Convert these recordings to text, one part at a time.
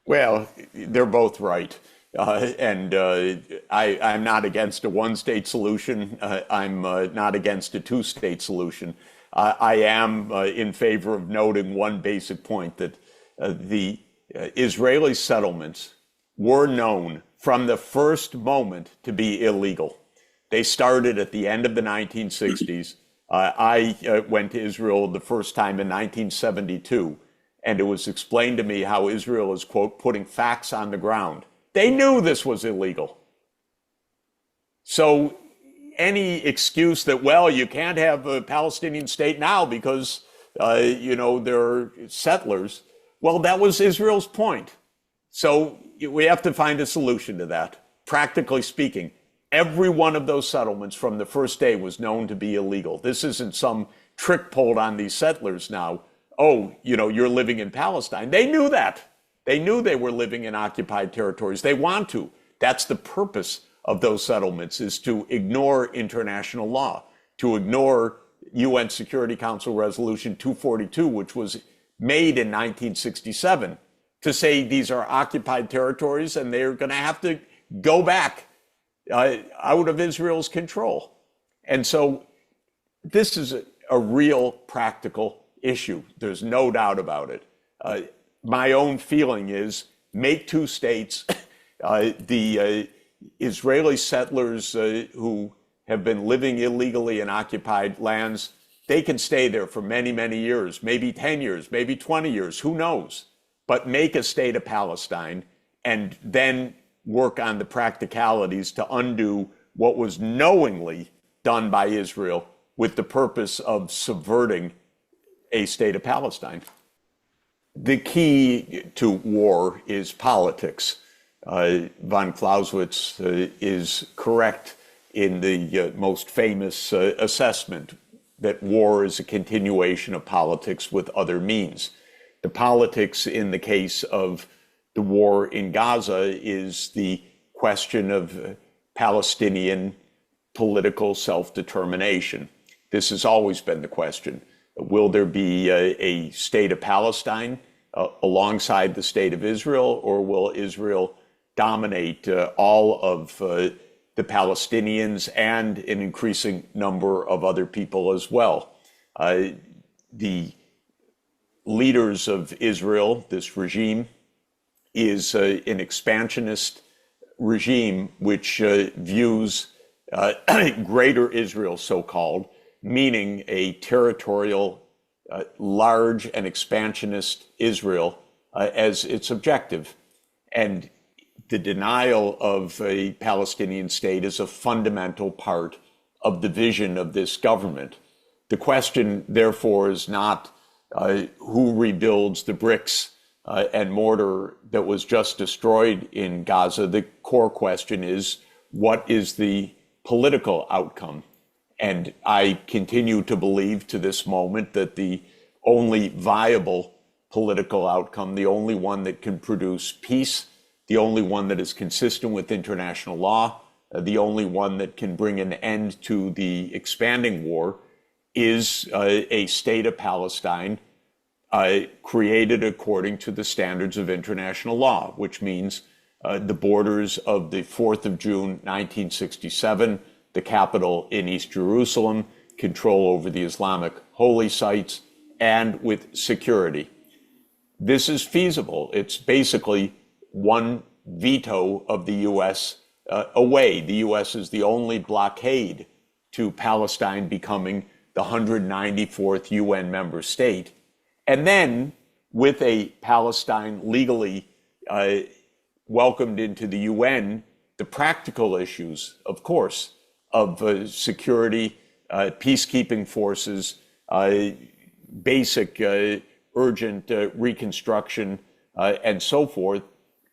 Well, they're both right. I'm not against a one-state solution. I'm not against a two-state solution. I am in favor of noting one basic point that the Israeli settlements were known from the first moment to be illegal. They started at the end of the 1960s. I went to Israel the first time in 1972, and it was explained to me how Israel is, quote, putting facts on the ground. They knew this was illegal. So any excuse that, well, you can't have a Palestinian state now because, they're settlers, well, that was Israel's point. So we have to find a solution to that. Practically speaking, every one of those settlements from the first day was known to be illegal. This isn't some trick pulled on these settlers now. Oh, you're living in Palestine. They knew that. They knew they were living in occupied territories. They want to. That's the purpose of those settlements, is to ignore international law, to ignore UN Security Council Resolution 242, which was made in 1967, to say these are occupied territories and they're going to have to go back out of Israel's control. And so this is a real practical issue. There's no doubt about it. My own feeling is make two states. The Israeli settlers who have been living illegally in occupied lands, they can stay there for many, many years, maybe 10 years, maybe 20 years, who knows? But make a state of Palestine and then work on the practicalities to undo what was knowingly done by Israel with the purpose of subverting a state of Palestine. The key to war is politics. Von Clausewitz is correct in the most famous assessment that war is a continuation of politics with other means. The politics in the case of the war in Gaza is the question of Palestinian political self-determination. This has always been the question. Will there be a state of Palestine alongside the state of Israel, or will Israel dominate all of the Palestinians and an increasing number of other people as well? The leaders of Israel, this regime, is an expansionist regime which views Greater Israel, so-called, meaning a territorial, large and expansionist Israel as its objective. And the denial of a Palestinian state is a fundamental part of the vision of this government. The question, therefore, is not who rebuilds the bricks and mortar that was just destroyed in Gaza. The core question is, what is the political outcome? And I continue to believe to this moment that the only viable political outcome, the only one that can produce peace, the only one that is consistent with international law, the only one that can bring an end to the expanding war, is a state of Palestine created according to the standards of international law, which means the borders of the 4th of June, 1967, the capital in East Jerusalem, control over the Islamic holy sites, and with security. This is feasible. It's basically one veto of the U.S. Away. The U.S. is the only blockade to Palestine becoming the 194th UN member state. And then, with a Palestine legally welcomed into the UN, the practical issues, of course, of security, peacekeeping forces, basic urgent reconstruction, and so forth,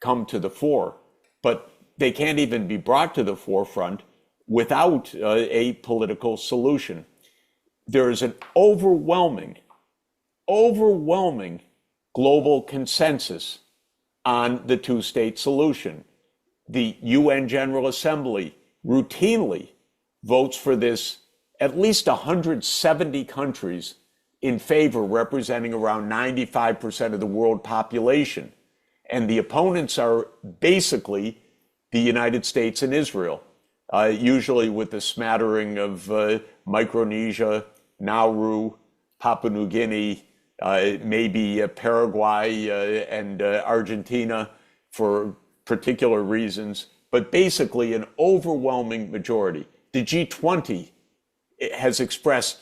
come to the fore. But they can't even be brought to the forefront without a political solution. There is an overwhelming global consensus on the two-state solution. The UN General Assembly routinely votes for this, at least 170 countries in favor, representing around 95% of the world population. And the opponents are basically the United States and Israel, usually with a smattering of Micronesia, Nauru, Papua New Guinea, maybe Paraguay and Argentina for particular reasons, but basically an overwhelming majority. The G20 has expressed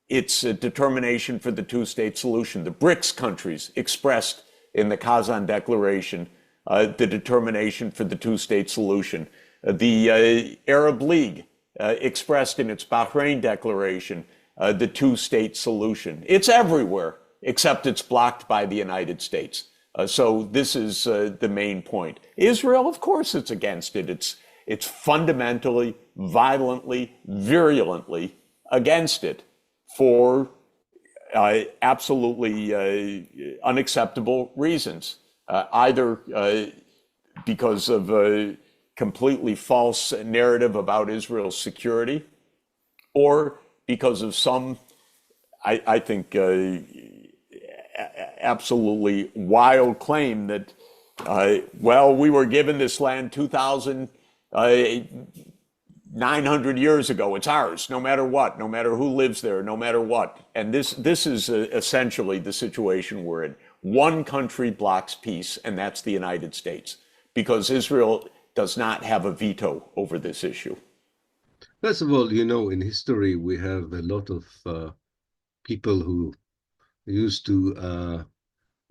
its determination for the two-state solution. The BRICS countries expressed in the Kazan Declaration the determination for the two-state solution. The Arab League expressed in its Bahrain Declaration the two-state solution. It's everywhere, except it's blocked by the United States. So this is the main point. Israel, of course, it's against it. It's fundamentally, violently, virulently against it for absolutely unacceptable reasons, either because of a completely false narrative about Israel's security, or because of some, I think, absolutely wild claim that, well, we were given this land 2,900 years ago. It's ours, no matter what, no matter who lives there, no matter what. And this is essentially the situation we're in. One country blocks peace, and that's the United States, because Israel does not have a veto over this issue. First of all, in history, we have a lot of people who used to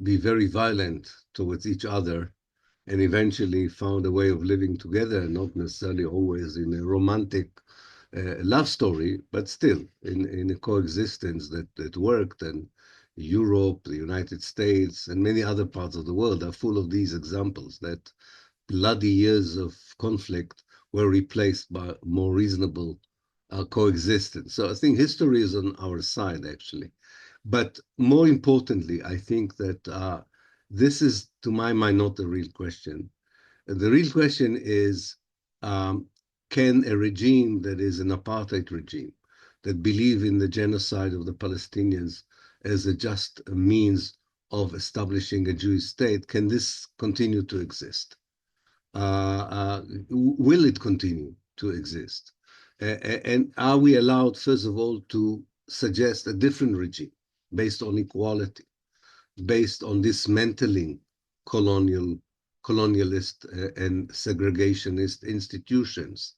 be very violent towards each other and eventually found a way of living together, not necessarily always in a romantic love story, but still in a coexistence that worked. And Europe, the United States, and many other parts of the world are full of these examples that bloody years of conflict were replaced by more reasonable coexistence. So I think history is on our side, actually. But more importantly, I think that this is, to my mind, not the real question. The real question is, can a regime that is an apartheid regime, that believe in the genocide of the Palestinians as a just means of establishing a Jewish state, can this continue to exist? Will it continue to exist? And are we allowed, first of all, to suggest a different regime based on equality, based on dismantling colonialist and segregationist institutions,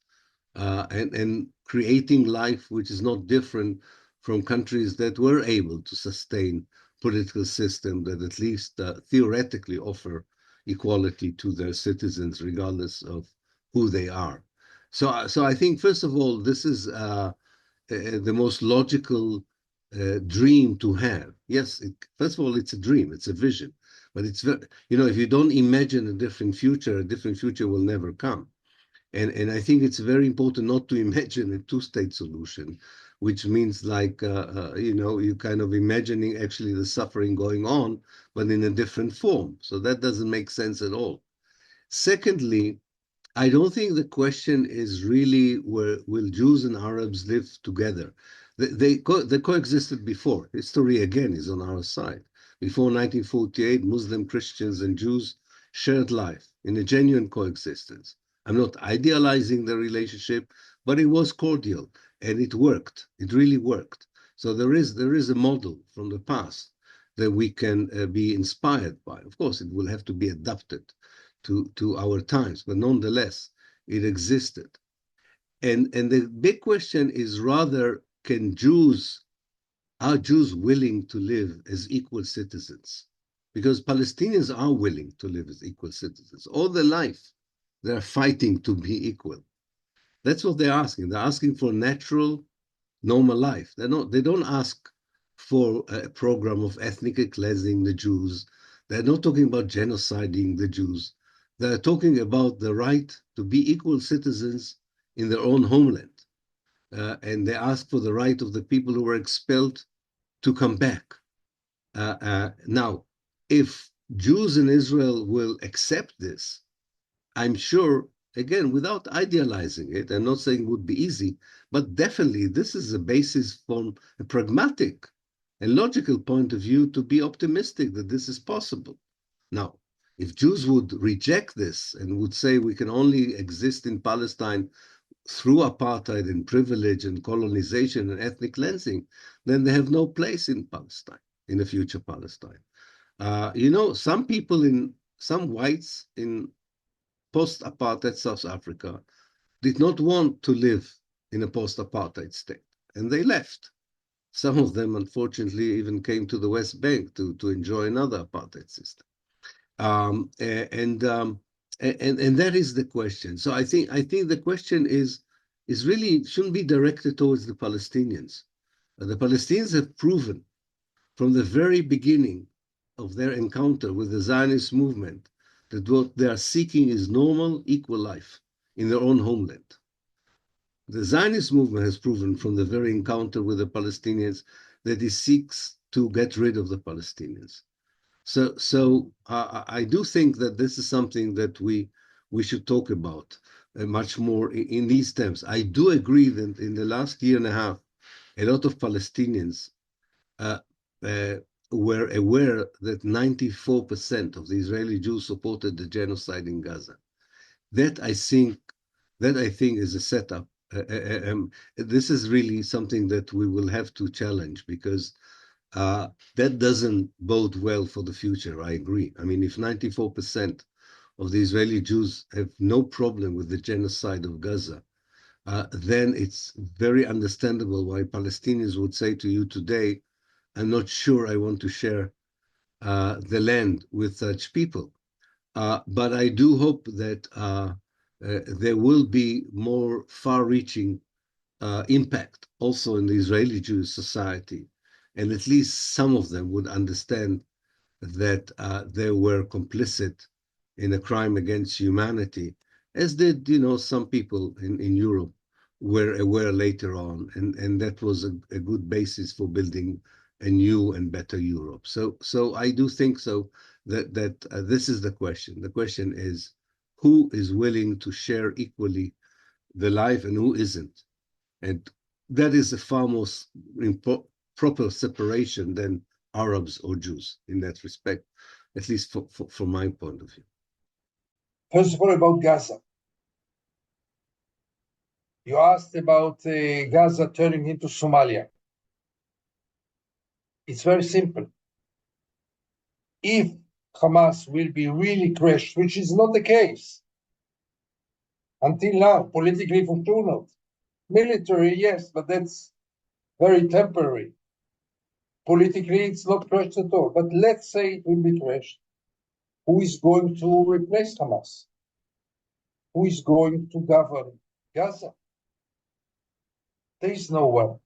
and creating life which is not different from countries that were able to sustain political system that at least theoretically offer equality to their citizens, regardless of who they are. So I think, first of all, this is the most logical dream to have. Yes, first of all, it's a dream, it's a vision. But it's very, if you don't imagine a different future will never come. And I think it's very important not to imagine a two-state solution, which means like, you kind of imagining actually the suffering going on, but in a different form. So that doesn't make sense at all. Secondly, I don't think the question is really will Jews and Arabs live together. They coexisted before. History, again, is on our side. Before 1948, Muslim, Christians, and Jews shared life in a genuine coexistence. I'm not idealizing the relationship, but it was cordial, and it worked. It really worked. So there is a model from the past that we can be inspired by. Of course, it will have to be adapted to our times, but nonetheless, it existed. And the big question is rather, are Jews willing to live as equal citizens? Because Palestinians are willing to live as equal citizens. All their life, they're fighting to be equal. That's what they're asking. They're asking for natural, normal life. They don't ask for a program of ethnic cleansing the Jews. They're not talking about genociding the Jews. They're talking about the right to be equal citizens in their own homeland. And they ask for the right of the people who were expelled to come back. Now, if Jews in Israel will accept this, I'm sure, again, without idealizing it, I'm not saying it would be easy, but definitely this is a basis from a pragmatic and logical point of view to be optimistic that this is possible. Now, If Jews would reject this and would say we can only exist in Palestine through apartheid and privilege and colonization and ethnic cleansing, then they have no place in Palestine, in a future Palestine. Some people some whites in post-apartheid South Africa did not want to live in a post-apartheid state, and they left. Some of them, unfortunately, even came to the West Bank to enjoy another apartheid system. And that is the question. So I think the question is really shouldn't be directed towards the Palestinians. The Palestinians have proven from the very beginning of their encounter with the Zionist movement that what they are seeking is normal, equal life in their own homeland. The Zionist movement has proven from the very encounter with the Palestinians that it seeks to get rid of the Palestinians. So I do think that this is something that we should talk about much more in these terms. I do agree that in the last year and a half, a lot of Palestinians were aware that 94% of the Israeli Jews supported the genocide in Gaza. That I think is a setup. This is really something that we will have to challenge because that doesn't bode well for the future. I agree. I mean, if 94% of the Israeli Jews have no problem with the genocide of Gaza, then it's very understandable why Palestinians would say to you today, I'm not sure I want to share the land with such people. But I do hope that there will be more far-reaching impact also in the Israeli Jewish society. And at least some of them would understand that they were complicit in a crime against humanity, as did, some people in Europe were aware later on. And that was a good basis for building a new and better Europe. So I do think so that this is the question. The question is, who is willing to share equally the life and who isn't? And that is a far more proper separation than Arabs or Jews in that respect, at least from my point of view. First of all, about Gaza. You asked about Gaza turning into Somalia. It's very simple. If Hamas will be really crushed, which is not the case until now, politically for sure not. Military, yes, but that's very temporary. Politically, it's not crushed at all. But let's say it will be crushed. Who is going to replace Hamas? Who is going to govern Gaza? There is no one.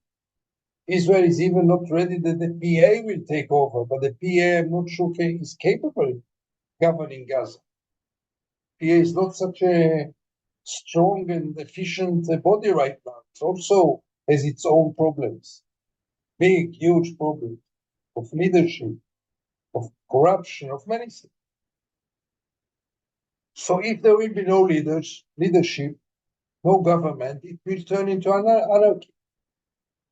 Israel is even not ready that the PA will take over, but the PA, I'm not sure, is capable of governing Gaza. PA is not such a strong and efficient body right now. It also has its own problems, big, huge problems of leadership, of corruption, of many things. So if there will be no leadership, no government, it will turn into anarchy.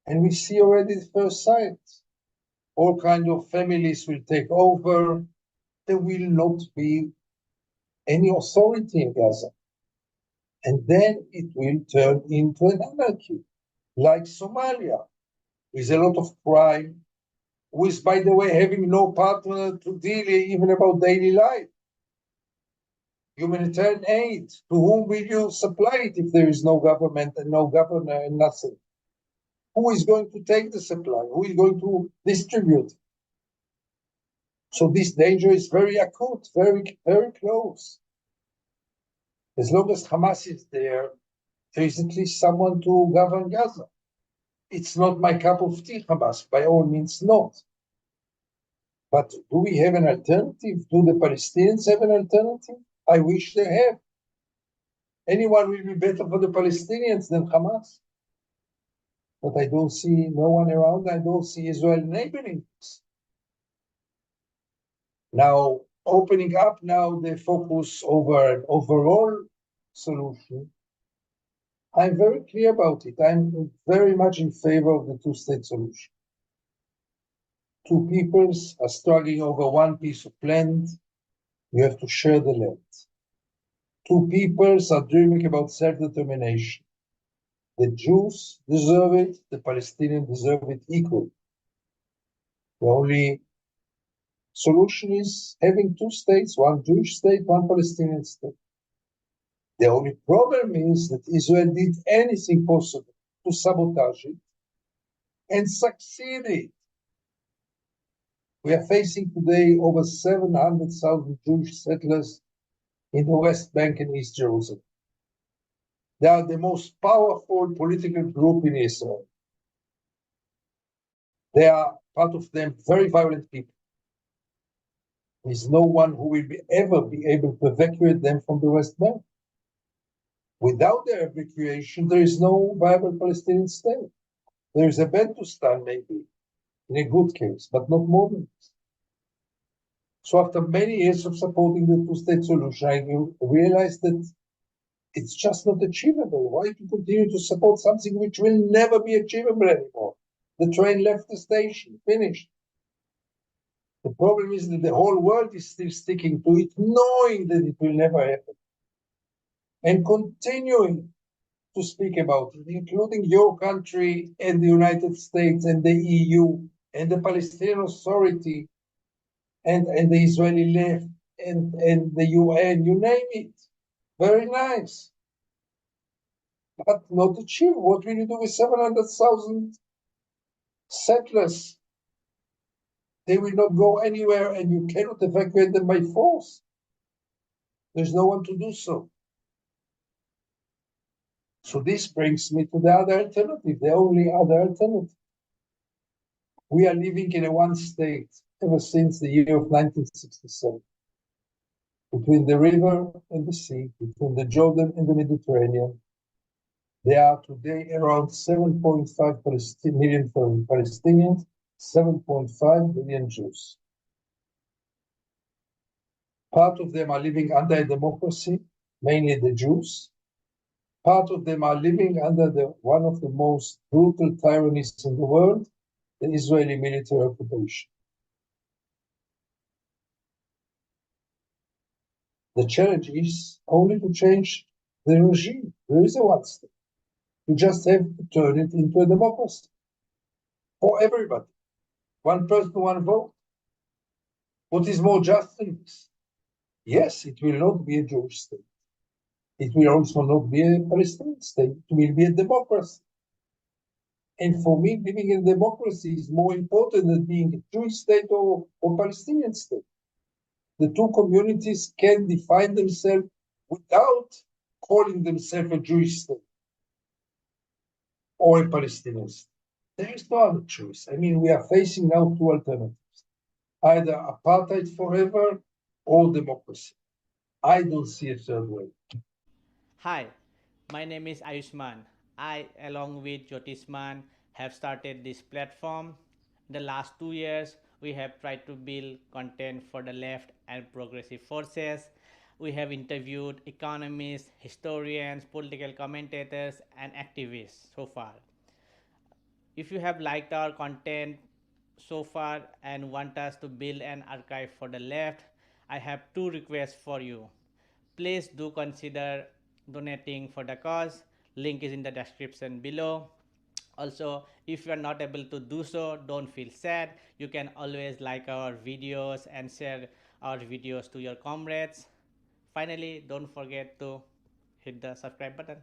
And we see already the first signs. All kinds of families will take over. There will not be any authority in Gaza. And then it will turn into an anarchy, like Somalia, with a lot of crime, with, by the way, having no partner to deal even about daily life. Humanitarian aid, to whom will you supply it if there is no government and no governor and nothing? Who is going to take the supply? Who is going to distribute it? So this danger is very acute, very, very close. As long as Hamas is there is at least someone to govern Gaza. It's not my cup of tea, Hamas, by all means not. But do we have an alternative? Do the Palestinians have an alternative? I wish they have. Anyone will be better for the Palestinians than Hamas. But I don't see no one around. I don't see Israel enabling this. Now, opening up now the focus over an overall solution, I'm very clear about it. I'm very much in favor of the two-state solution. Two peoples are struggling over one piece of land. You have to share the land. Two peoples are dreaming about self-determination. The Jews deserve it, the Palestinians deserve it equally. The only solution is having two states, one Jewish state, one Palestinian state. The only problem is that Israel did anything possible to sabotage it and succeeded. We are facing today over 700,000 Jewish settlers in the West Bank and East Jerusalem. They are the most powerful political group in Israel. They are, part of them, very violent people. There is no one who will ever be able to evacuate them from the West Bank. Without their evacuation, there is no viable Palestinian state. There is a Bantustan, maybe, in a good case, but not more than this. So after many years of supporting the two-state solution, I realized that it's just not achievable. Why to continue to support something which will never be achievable anymore? The train left the station, finished. The problem is that the whole world is still sticking to it, knowing that it will never happen. And continuing to speak about it, including your country and the United States and the EU and the Palestinian Authority and the Israeli left and the UN, you name it. Very nice. But not achieved. What will you do with 700,000 settlers? They will not go anywhere and you cannot evacuate them by force. There's no one to do so. So this brings me to the other alternative, the only other alternative. We are living in a one state ever since the year of 1967. Between the river and the sea, between the Jordan and the Mediterranean, there are today around 7.5 million Palestinians, 7.5 million Jews. Part of them are living under a democracy, mainly the Jews. Part of them are living under one of the most brutal tyrannies in the world, the Israeli military occupation. The challenge is only to change the regime. There is a one state. You just have to turn it into a democracy for everybody. One person, one vote. What is more just than this? Yes, it will not be a Jewish state. It will also not be a Palestinian state. It will be a democracy. And for me, living in democracy is more important than being a Jewish state or Palestinian state. The two communities can define themselves without calling themselves a Jewish state or a Palestinian state. There is no other choice. I mean, we are facing now two alternatives, either apartheid forever or democracy. I don't see a third way. Hi, my name is Ayushman. I, along with Jyotisman, have started this platform. In the last 2 years, we have tried to build content for the left and progressive forces. We have interviewed economists, historians, political commentators, and activists so far. If you have liked our content so far and want us to build an archive for the left, I have two requests for you. Please do consider donating for the cause. Link is in the description below. Also, if you are not able to do so, don't feel sad. You can always like our videos and share our videos to your comrades. Finally, don't forget to hit the subscribe button.